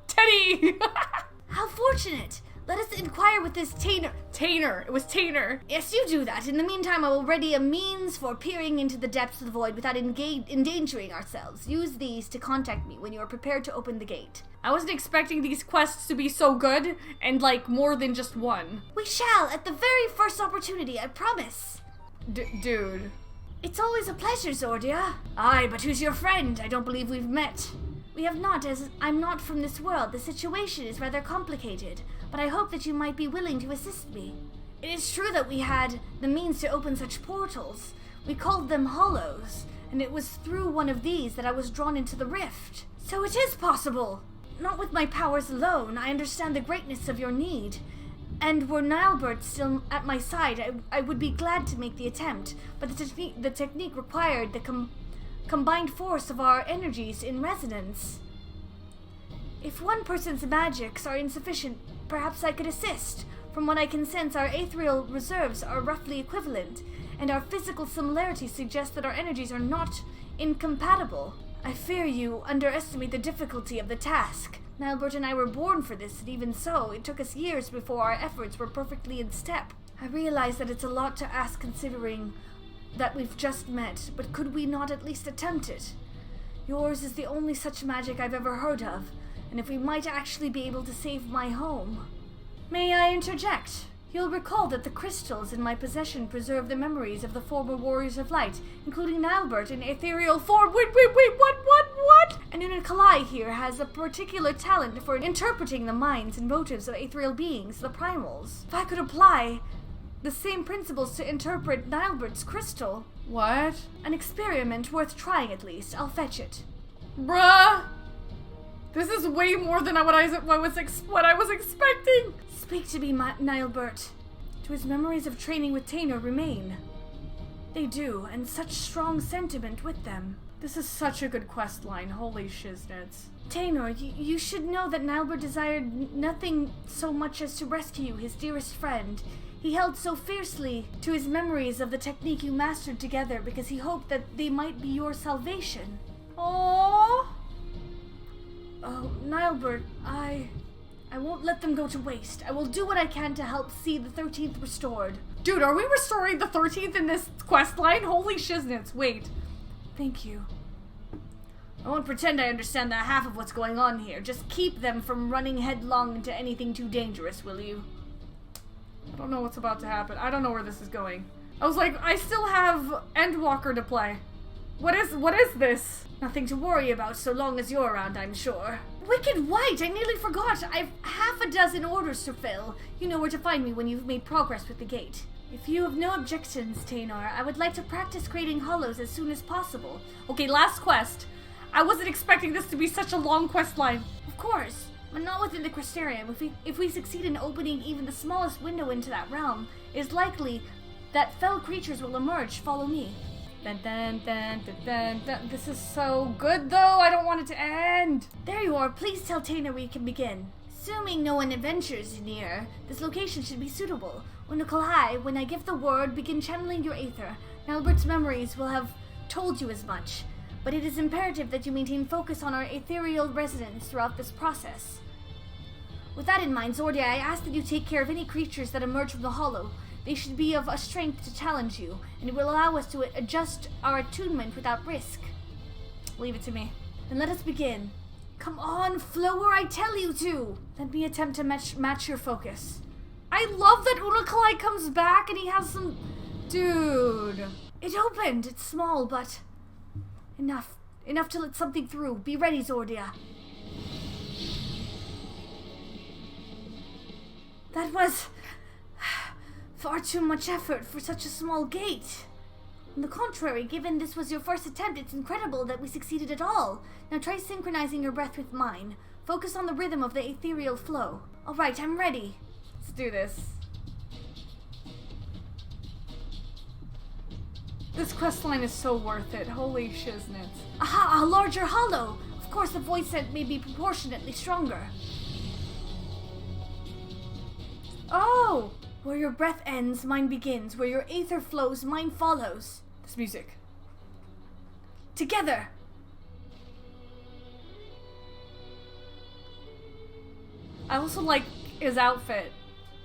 Teddy! How fortunate! Let us inquire with this Tainer. It was Tainer. Yes, you do that. In the meantime, I will ready a means for peering into the depths of the void without endangering ourselves. Use these to contact me when you are prepared to open the gate. I wasn't expecting these quests to be so good, and like more than just one. We shall, at the very first opportunity, I promise. Dude. It's always a pleasure, Zordia. Aye, but who's your friend? I don't believe we've met. We have not, as I'm not from this world. The situation is rather complicated, but I hope that you might be willing to assist me. It is true that we had the means to open such portals. We called them hollows, and it was through one of these that I was drawn into the rift. So it is possible! Not with my powers alone. I understand the greatness of your need. And were Nilebert still at my side, I would be glad to make the attempt, but the technique required the combined force of our energies in resonance. If one person's magics are insufficient, perhaps I could assist. From what I can sense, our ethereal reserves are roughly equivalent, and our physical similarities suggest that our energies are not incompatible. I fear you underestimate the difficulty of the task. Nilebert and I were born for this, and even so, it took us years before our efforts were perfectly in step. I realize that it's a lot to ask considering that we've just met, but could we not at least attempt it? Yours is the only such magic I've ever heard of, and if we might actually be able to save my home. May I interject? You'll recall that the crystals in my possession preserve the memories of the former Warriors of Light, including Nilebert in ethereal form. Wait, what? And Kalai here has a particular talent for interpreting the minds and motives of ethereal beings, the primals. If I could apply the same principles to interpret Nilebert's crystal. What? An experiment worth trying at least. I'll fetch it. Bruh! This is way more than what I was expecting! Speak to me, Nilebert. Do his memories of training with Tainer remain? They do, and such strong sentiment with them. This is such a good quest line, holy shiznits. Tainer, you should know that Nilebert desired nothing so much as to rescue you, his dearest friend. He held so fiercely to his memories of the technique you mastered together because he hoped that they might be your salvation. Aww. Oh, Nilebert, I won't let them go to waste. I will do what I can to help see the 13th restored. Dude, are we restoring the 13th in this quest line? Holy shiznits, wait. Thank you. I won't pretend I understand that half of what's going on here. Just keep them from running headlong into anything too dangerous, will you? I don't know what's about to happen. I don't know where this is going. I was like, I still have Endwalker to play. What is this? Nothing to worry about so long as you're around, I'm sure. Wicked White! I nearly forgot. I've half a dozen orders to fill. You know where to find me when you've made progress with the gate. If you have no objections, Tainer, I would like to practice creating hollows as soon as possible. Okay, last quest. I wasn't expecting this to be such a long quest line. Of course, but not within the Crystarium. If we succeed in opening even the smallest window into that realm, it is likely that fell creatures will emerge. Follow me. Dun, dun, dun, dun, dun, dun. This is so good, though. I don't want it to end. There you are. Please tell Tainer we can begin. Assuming no one adventures near, this location should be suitable. When I give the word, begin channeling your aether. Nilbert's memories will have told you as much, but it is imperative that you maintain focus on our ethereal resonance throughout this process. With that in mind, Zordia, I ask that you take care of any creatures that emerge from the hollow. They should be of a strength to challenge you, and it will allow us to adjust our attunement without risk. Leave it to me. Then let us begin. Come on, flow where I tell you to! Let me attempt to match your focus. I love that Unakalai comes back and he has some... Dude. It opened. It's small, but... Enough. Enough to let something through. Be ready, Zordia. That was... far too much effort for such a small gate. On the contrary, given this was your first attempt, it's incredible that we succeeded at all. Now try synchronizing your breath with mine. Focus on the rhythm of the ethereal flow. Alright, I'm ready. Let's do this. This questline is so worth it. Holy shiznits. Aha, a larger hollow. Of course, the voice scent may be proportionately stronger. Oh! Where your breath ends, mine begins. Where your aether flows, mine follows. This music. Together! I also like his outfit.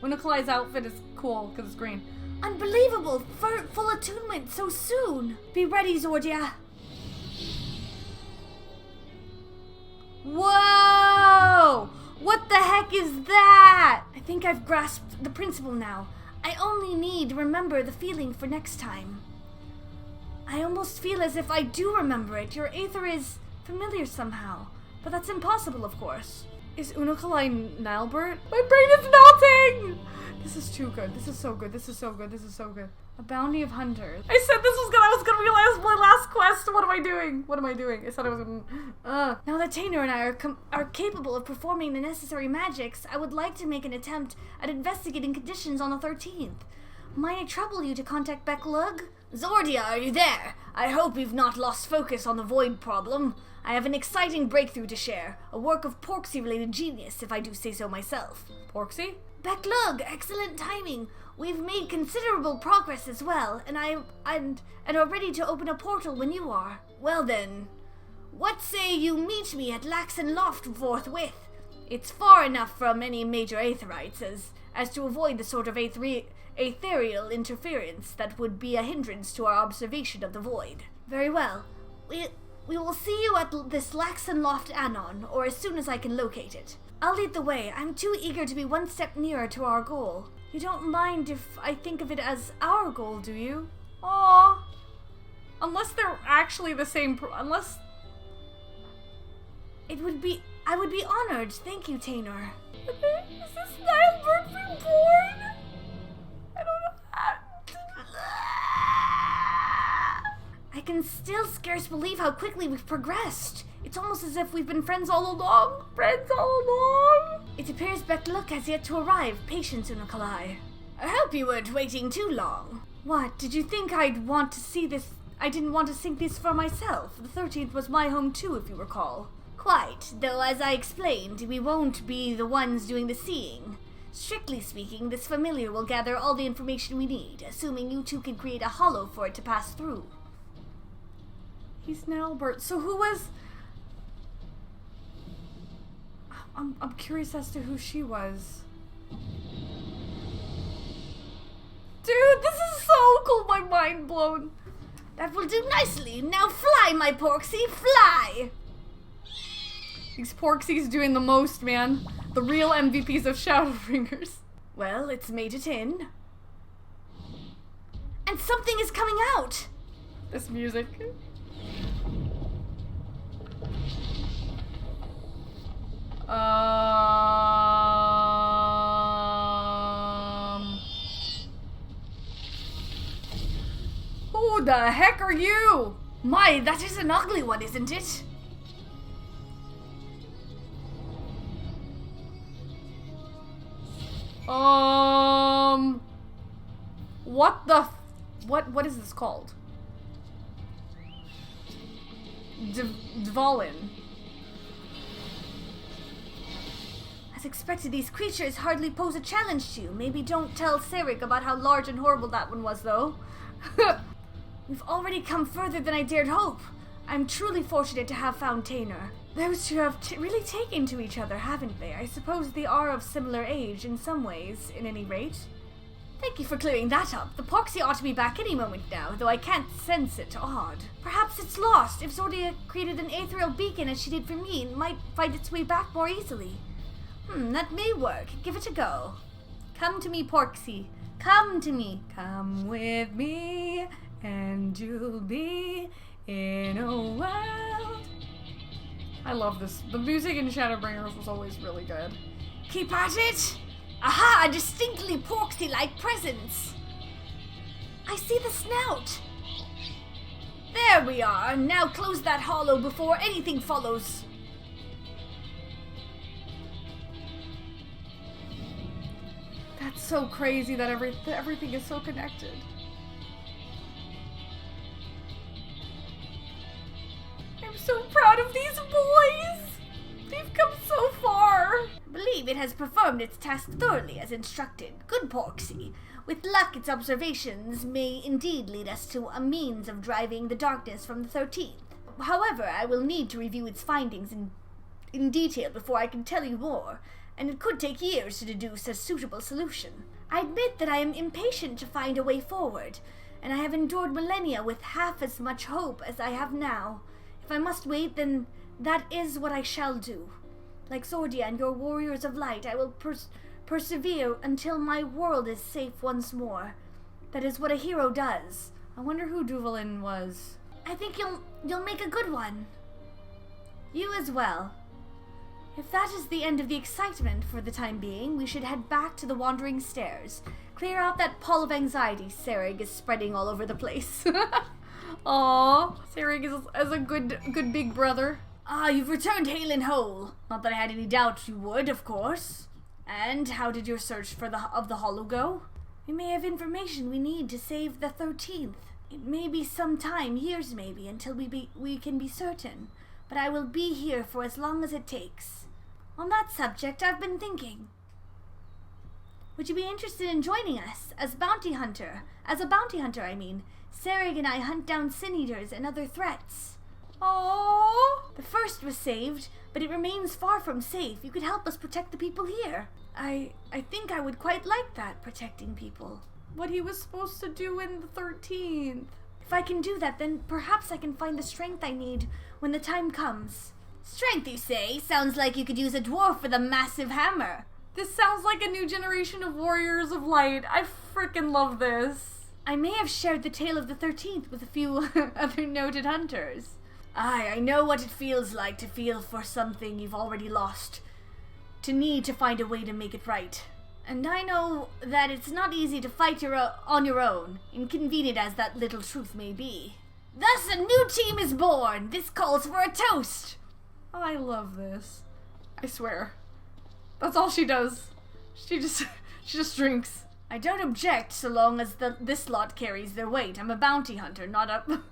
Unokalai's outfit is cool because it's green. Unbelievable! Full attunement so soon! Be ready, Zordia. Whoa! What the heck is that? I think I've grasped the principle now. I only need to remember the feeling for next time. I almost feel as if I do remember it. Your aether is familiar somehow. But that's impossible, of course. Is Unokalai Nilebert? My brain is melting! This is too good. This is so good. This is so good. This is so good. A bounty of hunters. I said I was gonna realize my last quest. What am I doing? What am I doing? I said I was gonna... Now that Tainer and I are capable of performing the necessary magics, I would like to make an attempt at investigating conditions on the 13th. Might I trouble you to contact Becklug? Zordia, are you there? I hope you've not lost focus on the void problem. I have an exciting breakthrough to share. A work of Porksy-related genius, if I do say so myself. Porksy? Becklug, excellent timing. We've made considerable progress as well, and are ready to open a portal when you are. Well then, what say you meet me at Laxon Loft forthwith? It's far enough from any major aetherites as to avoid the sort of ethereal interference that would be a hindrance to our observation of the void. Very well. We will see you at this Laxon Loft anon, or as soon as I can locate it. I'll lead the way. I'm too eager to be one step nearer to our goal. You don't mind if I think of it as our goal, do you? Aww. Unless they're actually the same, unless... I would be honored. Thank you, Tainer. Is this Nilebert reborn? I don't know. I can still scarce believe how quickly we've progressed. It's almost as if we've been friends all along. Friends all along? It appears Becklug has yet to arrive. Patience, Unokalai. I hope you weren't waiting too long. What? Did you think I'd want to see this? I didn't want to see this for myself. The 13th was my home too, if you recall. Quite, though as I explained, we won't be the ones doing the seeing. Strictly speaking, this familiar will gather all the information we need, assuming you two can create a hollow for it to pass through. He's Nilebert. So who was... I'm curious as to who she was. Dude, this is so cool. My mind blown. That will do nicely. Now fly, my Porksy, fly! These Porksies doing the most, man. The real MVPs of Shadowbringers. Well, it's made it in. And something is coming out! This music. Who the heck are you? My, that is an ugly one, isn't it? What is this called? Dvalin. As expected, these creatures hardly pose a challenge to you. Maybe don't tell Serik about how large and horrible that one was, though. We've already come further than I dared hope. I'm truly fortunate to have found Tainer. Those two have really taken to each other, haven't they? I suppose they are of similar age, in some ways, in any rate. Thank you for clearing that up. The Porksy ought to be back any moment now, though I can't sense it. Odd. Perhaps it's lost. If Zordia created an aetherial beacon as she did for me, it might find its way back more easily. That may work. Give it a go. Come to me, Porksy. Come to me. Come with me, and you'll be in a world. I love this. The music in Shadowbringers was always really good. Keep at it! Aha! A distinctly Porksy-like presence! I see the snout! There we are! Now close that hollow before anything follows! That's so crazy that everything is so connected. I'm so proud of these boys! They've come so far! I believe it has performed its task thoroughly as instructed. Good Porksy. With luck, its observations may indeed lead us to a means of driving the darkness from the 13th. However, I will need to review its findings in detail before I can tell you more. and it could take years to deduce a suitable solution. I admit that I am impatient to find a way forward, and I have endured millennia with half as much hope as I have now. If I must wait, then that is what I shall do. Like ZorDon, your warriors of light, I will persevere until my world is safe once more. That is what a hero does. I wonder who Duvalin was. I think you'll make a good one. You as well. If that is the end of the excitement for the time being, we should head back to the Wandering Stairs. Clear out that pall of anxiety Serig is spreading all over the place. Aww, Serig is a good big brother. Ah, you've returned hale and whole. Not that I had any doubt you would, of course. And how did your search for the Hollow go? We may have information we need to save the 13th. It may be some time, years maybe, until we can be certain. But I will be here for as long as it takes. On that subject, I've been thinking. Would you be interested in joining us as bounty hunter? As a bounty hunter, I mean. Serig and I hunt down sin eaters and other threats. Oh, The first was saved, but it remains far from safe. You could help us protect the people here. I think I would quite like that, protecting people. what he was supposed to do in the 13th. If I can do that, then perhaps I can find the strength I need when the time comes. Strength, you say? Sounds like you could use a dwarf with a massive hammer. This sounds like a new generation of warriors of light. I frickin' love this. I may have shared the tale of the 13th with a few other noted hunters. Aye, I know what it feels like to feel for something you've already lost. To need to find a way to make it right. And I know that it's not easy to fight on your own, inconvenient as that little truth may be. Thus a new team is born! This calls for a toast! I love this. I swear. That's all she does. She just drinks. I don't object so long as this lot carries their weight. I'm a bounty hunter, not a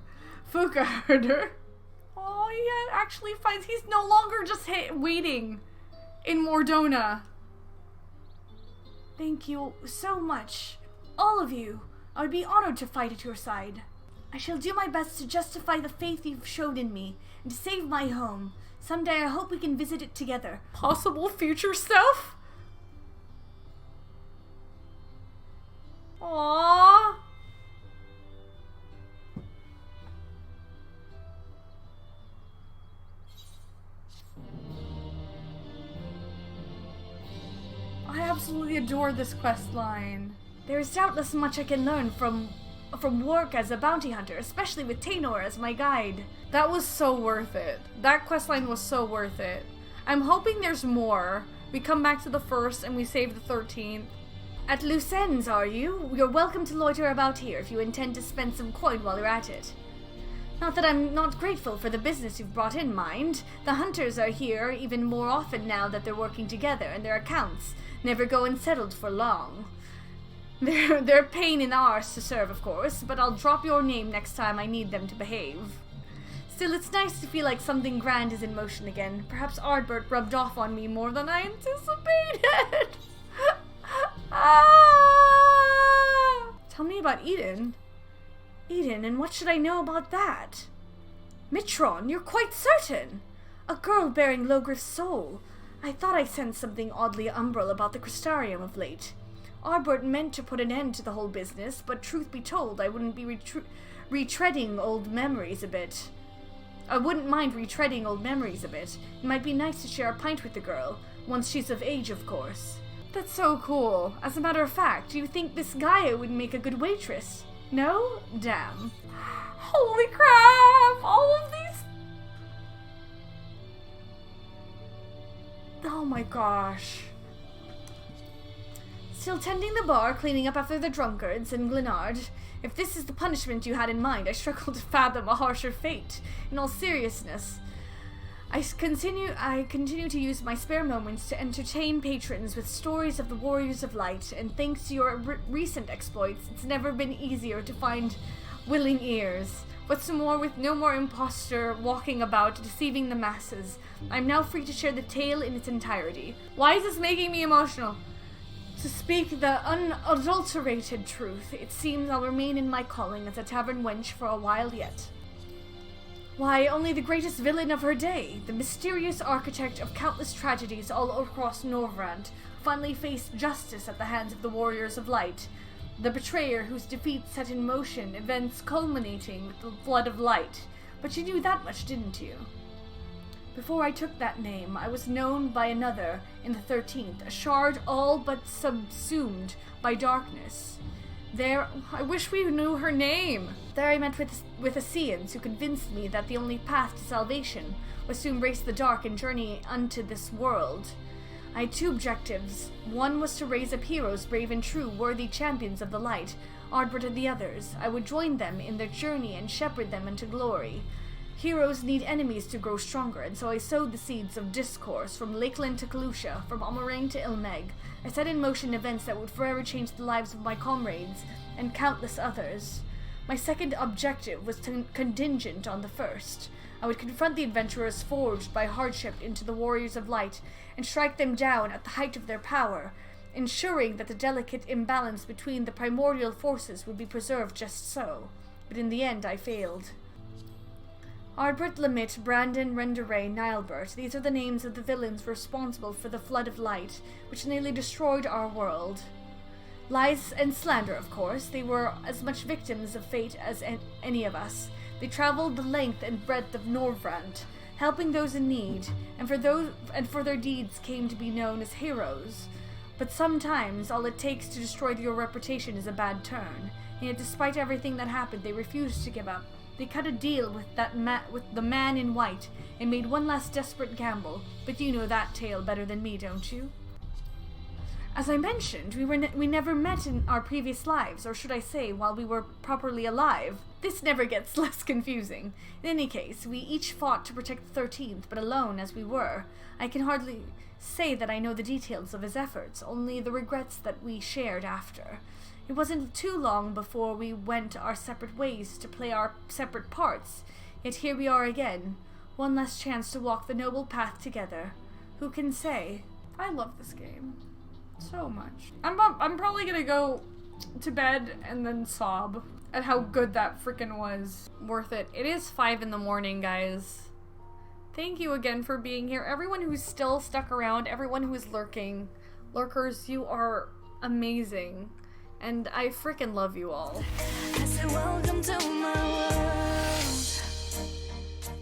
fuka herder. Oh, he actually finds he's no longer just waiting in Mordona. Thank you so much. All of you. I would be honored to fight at your side. I shall do my best to justify the faith you've showed in me and to save my home. Someday I hope we can visit it together. Possible future stuff? Aww. I absolutely adore this quest line. There is doubtless much I can learn from work as a bounty hunter, especially with Taynor as my guide. That was so worth it. That questline was so worth it. I'm hoping there's more. We come back to the first and we save the 13th. At loose ends, are you? You're welcome to loiter about here if you intend to spend some coin while you're at it. Not that I'm not grateful for the business you've brought in, mind. The hunters are here even more often now that they're working together, and their accounts never go unsettled for long. They're a pain in the arse to serve, of course, but I'll drop your name next time I need them to behave. Still, it's nice to feel like something grand is in motion again. Perhaps Ardbert rubbed off on me more than I anticipated. Ah! Tell me about Eden. Eden, and what should I know about that? Mitron, you're quite certain? A girl bearing Logriff's soul. I thought I sensed something oddly umbral about the Crystarium of late. Ardbert meant to put an end to the whole business, but truth be told, I wouldn't be retreading old memories a bit. I wouldn't mind retreading old memories a bit. It might be nice to share a pint with the girl, once she's of age, of course. That's so cool. As a matter of fact, do you think this Gaia would make a good waitress? No? Damn. Holy crap! All of these... Oh my gosh. Still tending the bar, cleaning up after the drunkards and Glenard. If this is the punishment you had in mind, I struggle to fathom a harsher fate. In all seriousness, I continue to use my spare moments to entertain patrons with stories of the Warriors of Light, and thanks to your recent exploits, it's never been easier to find willing ears. What's more, with no more impostor walking about deceiving the masses, I'm now free to share the tale in its entirety. Why is this making me emotional? To speak the unadulterated truth, it seems I'll remain in my calling as a tavern wench for a while yet. Why, only the greatest villain of her day, the mysterious architect of countless tragedies all across Norvrand, finally faced justice at the hands of the Warriors of Light. The betrayer whose defeat set in motion events culminating with the Flood of Light. But you knew that much, didn't you? Before I took that name, I was known by another in the 13th, a shard all but subsumed by darkness. There, I wish we knew her name. There I met with Asseans who convinced me that the only path to salvation was to embrace the dark and journey unto this world. I had two objectives. One was to raise up heroes, brave and true, worthy champions of the light. Ardbert and the others. I would join them in their journey and shepherd them into glory. Heroes need enemies to grow stronger, and so I sowed the seeds of discourse from Lakeland to Kalusha, from Amarang to Ilmeg. I set in motion events that would forever change the lives of my comrades and countless others. My second objective was contingent on the first. I would confront the adventurers forged by hardship into the Warriors of Light and strike them down at the height of their power, ensuring that the delicate imbalance between the primordial forces would be preserved just so. But in the end, I failed. Ardbert, Lamit, Brandon, Renderay, Nilebert, these are the names of the villains responsible for the Flood of Light, which nearly destroyed our world. Lies and slander, of course. They were as much victims of fate as any of us. They traveled the length and breadth of Norvrand, helping those in need, and for their deeds came to be known as heroes. But sometimes all it takes to destroy your reputation is a bad turn, and yet despite everything that happened, they refused to give up. They cut a deal with with the man in white and made one last desperate gamble, but you know that tale better than me, don't you? As I mentioned, we never met in our previous lives, or should I say, while we were properly alive. This never gets less confusing. In any case, we each fought to protect the 13th, but alone as we were, I can hardly say that I know the details of his efforts, only the regrets that we shared after. It wasn't too long before we went our separate ways to play our separate parts, yet here we are again, one last chance to walk the noble path together. Who can say? I love this game so much. I'm probably gonna go to bed and then sob at how good that freaking was. Worth it. It is 5 a.m, guys. Thank you again for being here. Everyone who's still stuck around, everyone who is lurking. Lurkers, you are amazing. And I freaking love you all. I said, welcome to my world.